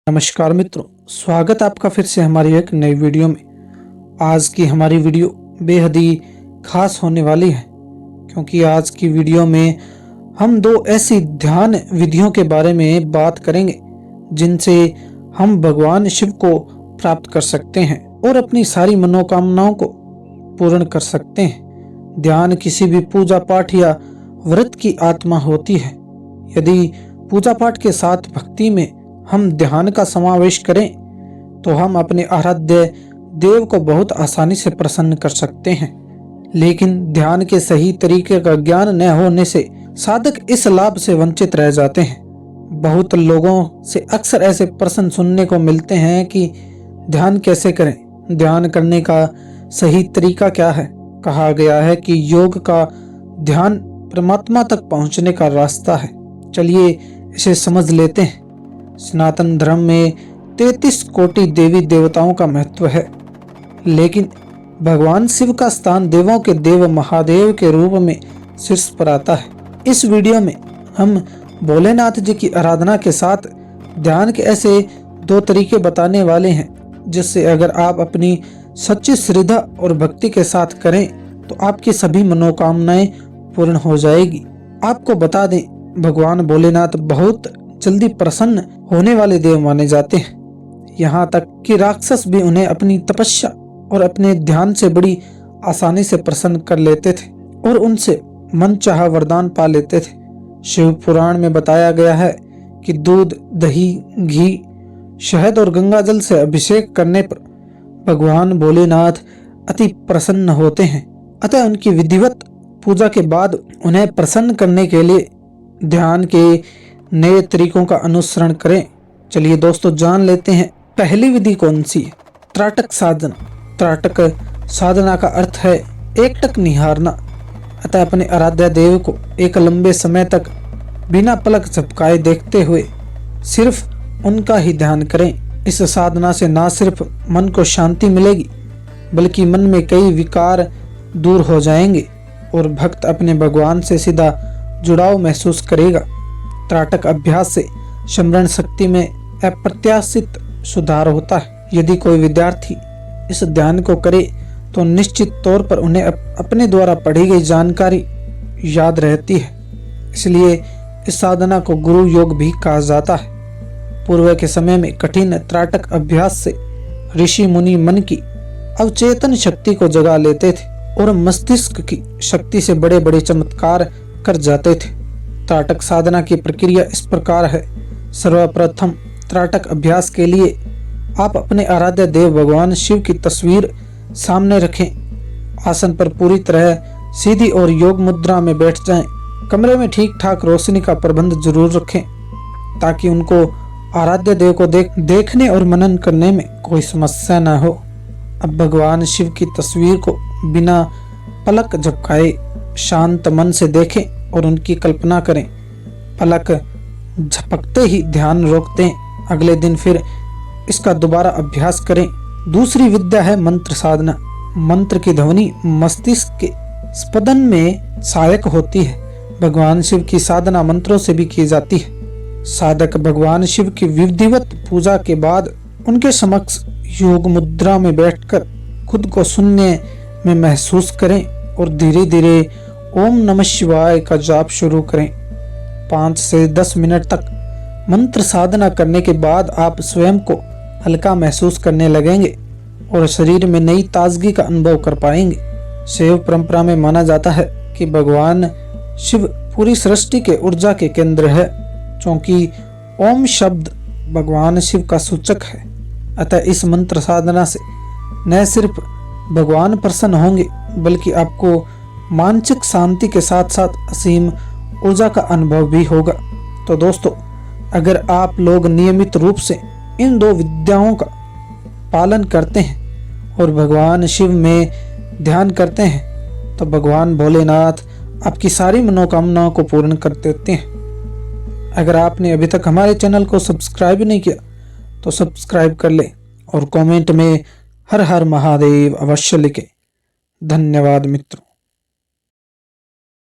नमस्कार मित्रों, स्वागत आपका फिर से हमारी एक नई वीडियो में। आज की हमारी वीडियो बेहद ही खास होने वाली है, क्योंकि आज की वीडियो में हम दो ऐसी ध्यान विधियों के बारे में बात करेंगे जिनसे हम भगवान शिव को प्राप्त कर सकते हैं और अपनी सारी मनोकामनाओं को पूर्ण कर सकते हैं। ध्यान किसी भी पूजा पाठ या व्रत की आत्मा होती है। यदि पूजा पाठ के साथ भक्ति में हम ध्यान का समावेश करें तो हम अपने आराध्य देव को बहुत आसानी से प्रसन्न कर सकते हैं। लेकिन ध्यान के सही तरीके का ज्ञान न होने से साधक इस लाभ से वंचित रह जाते हैं। बहुत लोगों से अक्सर ऐसे प्रश्न सुनने को मिलते हैं कि ध्यान कैसे करें, ध्यान करने का सही तरीका क्या है। कहा गया है कि योग का ध्यान परमात्मा तक पहुंचने का रास्ता है। चलिए इसे समझ लेते हैं। सनातन धर्म में 33 कोटि देवी देवताओं का महत्व है, लेकिन भगवान शिव का स्थान देवों के देव महादेव के रूप में शीर्ष पर आता है। इस वीडियो में हम भोलेनाथ जी की आराधना के साथ ध्यान के ऐसे दो तरीके बताने वाले हैं जिससे अगर आप अपनी सच्ची श्रद्धा और भक्ति के साथ करें तो आपकी सभी मनोकामनाएं पूर्ण हो जाएगी। आपको बता दें, भगवान भोलेनाथ बहुत जल्दी प्रसन्न होने वाले देव माने जाते हैं। यहाँ तक कि राक्षस भी उन्हें अपनी तपस्या और अपने ध्यान से बड़ी आसानी से प्रसन्न कर लेते थे और उनसे मनचाहा वरदान पा लेते थे। शिव पुराण में बताया गया है कि दूध, दही, घी, शहद और गंगा जल से अभिषेक करने पर भगवान भोलेनाथ अति प्रसन्न होते हैं। अतः उनकी विधिवत पूजा के बाद उन्हें प्रसन्न करने के लिए ध्यान के नए तरीकों का अनुसरण करें। चलिए दोस्तों, जान लेते हैं पहली विधि कौन सी है। त्राटक साधना। त्राटक साधना का अर्थ है एकटक निहारना। अतः अपने आराध्य देव को एक लंबे समय तक बिना पलक झपकाए देखते हुए सिर्फ उनका ही ध्यान करें। इस साधना से न सिर्फ मन को शांति मिलेगी बल्कि मन में कई विकार दूर हो जाएंगे और भक्त अपने भगवान से सीधा जुड़ाव महसूस करेगा। त्राटक अभ्यास से स्मरण शक्ति में अप्रत्याशित सुधार होता है। यदि कोई विद्यार्थी इस ध्यान को करे तो निश्चित तौर पर उन्हें अपने द्वारा पढ़ी गई जानकारी याद रहती है। इसलिए इस साधना को गुरु योग भी कहा जाता है। पूर्व के समय में कठिन त्राटक अभ्यास से ऋषि मुनि मन की अवचेतन शक्ति को जगा लेते थे और मस्तिष्क की शक्ति से बड़े बड़े चमत्कार कर जाते थे। त्राटक साधना की प्रक्रिया इस प्रकार है। सर्वप्रथम त्राटक अभ्यास के लिए आप अपने आराध्य देव भगवान शिव की तस्वीर सामने रखें। आसन पर पूरी तरह सीधी और योग मुद्रा में बैठ जाएं। कमरे में ठीक ठाक रोशनी का प्रबंध जरूर रखें ताकि उनको आराध्य देव को देखने और मनन करने में कोई समस्या न हो। अब भगवान शिव की तस्वीर को बिना पलक झपकाए शांत मन से देखें और उनकी कल्पना करें। पलक झपकते ही ध्यान रोक दें। अगले दिन फिर इसका दोबारा अभ्यास करें। दूसरी विद्या है मंत्र साधना। मंत्र की ध्वनि मस्तिष्क के स्पंदन में सहायक होती है। भगवान शिव की साधना मंत्रों से भी की जाती है। साधक भगवान शिव की विधिवत पूजा के बाद उनके समक्ष योग मुद्रा में बैठकर खुद को शून्य में महसूस करें और धीरे धीरे ओम नमः शिवाय का जाप शुरू करें। 5 से 10 मिनट तक मंत्र साधना करने के बाद आप स्वयं को हल्का महसूस करने लगेंगे और शरीर में नई ताजगी का अनुभव कर पाएंगे। शैव परंपरा में माना जाता है कि भगवान शिव पूरी सृष्टि के ऊर्जा के केंद्र है, क्योंकि ओम शब्द भगवान शिव का सूचक है। अतः इस मंत्र साधना से न सिर्फ भगवान प्रसन्न होंगे बल्कि आपको मानसिक शांति के साथ साथ असीम ऊर्जा का अनुभव भी होगा। तो दोस्तों, अगर आप लोग नियमित रूप से इन दो विद्याओं का पालन करते हैं और भगवान शिव में ध्यान करते हैं तो भगवान भोलेनाथ आपकी सारी मनोकामनाओं को पूर्ण कर देते हैं। अगर आपने अभी तक हमारे चैनल को सब्सक्राइब नहीं किया तो सब्सक्राइब कर ले और कमेंट में हर हर महादेव अवश्य लिखें। धन्यवाद मित्रों।